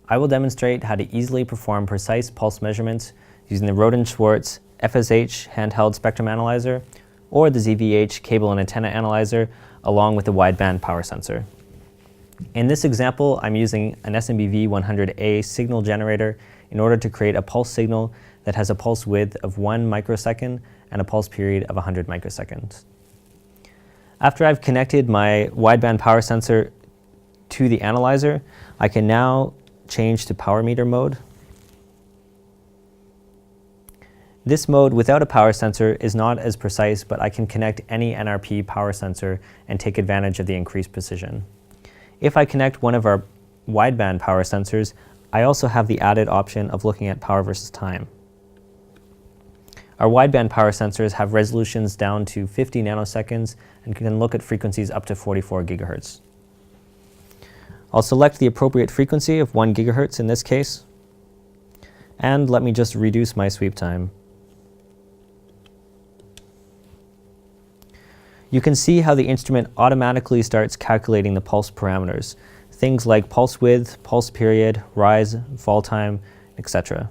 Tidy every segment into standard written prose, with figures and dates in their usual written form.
I will demonstrate how to easily perform precise pulse measurements using the Rohde Schwarz FSH handheld spectrum analyzer or the ZVH cable and antenna analyzer along with the wideband power sensor. In this example, I'm using an SMBV 100A signal generator in order to create a pulse signal that has a pulse width of 1 microsecond and a pulse period of 100 microseconds. After I've connected my wideband power sensor to the analyzer, I can now change to power meter mode. This mode without a power sensor is not as precise, but I can connect any NRP power sensor and take advantage of the increased precision. If I connect one of our wideband power sensors, I also have the added option of looking at power versus time. Our wideband power sensors have resolutions down to 50 nanoseconds and can look at frequencies up to 44 gigahertz. I'll select the appropriate frequency of 1 gigahertz in this case, and let me just reduce my sweep time. You can see how the instrument automatically starts calculating the pulse parameters, things like pulse width, pulse period, rise, fall time, etc.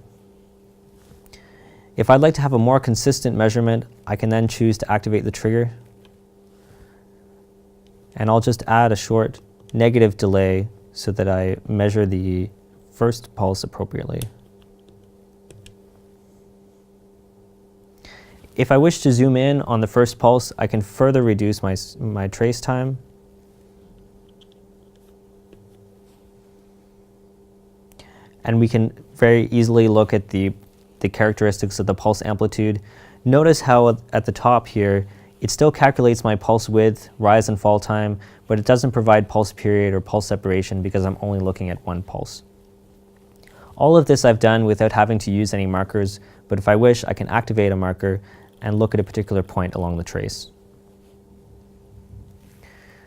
If I'd like to have a more consistent measurement, I can then choose to activate the trigger, and I'll just add a short negative delay so that I measure the first pulse appropriately. If I wish to zoom in on the first pulse, I can further reduce my trace time. And we can very easily look at the characteristics of the pulse amplitude. Notice how at the top here, it still calculates my pulse width, rise and fall time, but it doesn't provide pulse period or pulse separation because I'm only looking at one pulse. All of this I've done without having to use any markers, but if I wish, I can activate a marker and look at a particular point along the trace.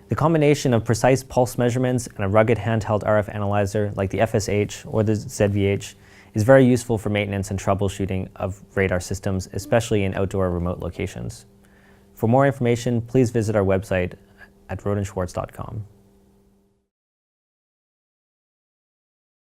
The combination of precise pulse measurements and a rugged handheld RF analyzer like the FSH or the ZVH is very useful for maintenance and troubleshooting of radar systems, especially in outdoor remote locations. For more information, please visit our website at rohdeschwarz.com.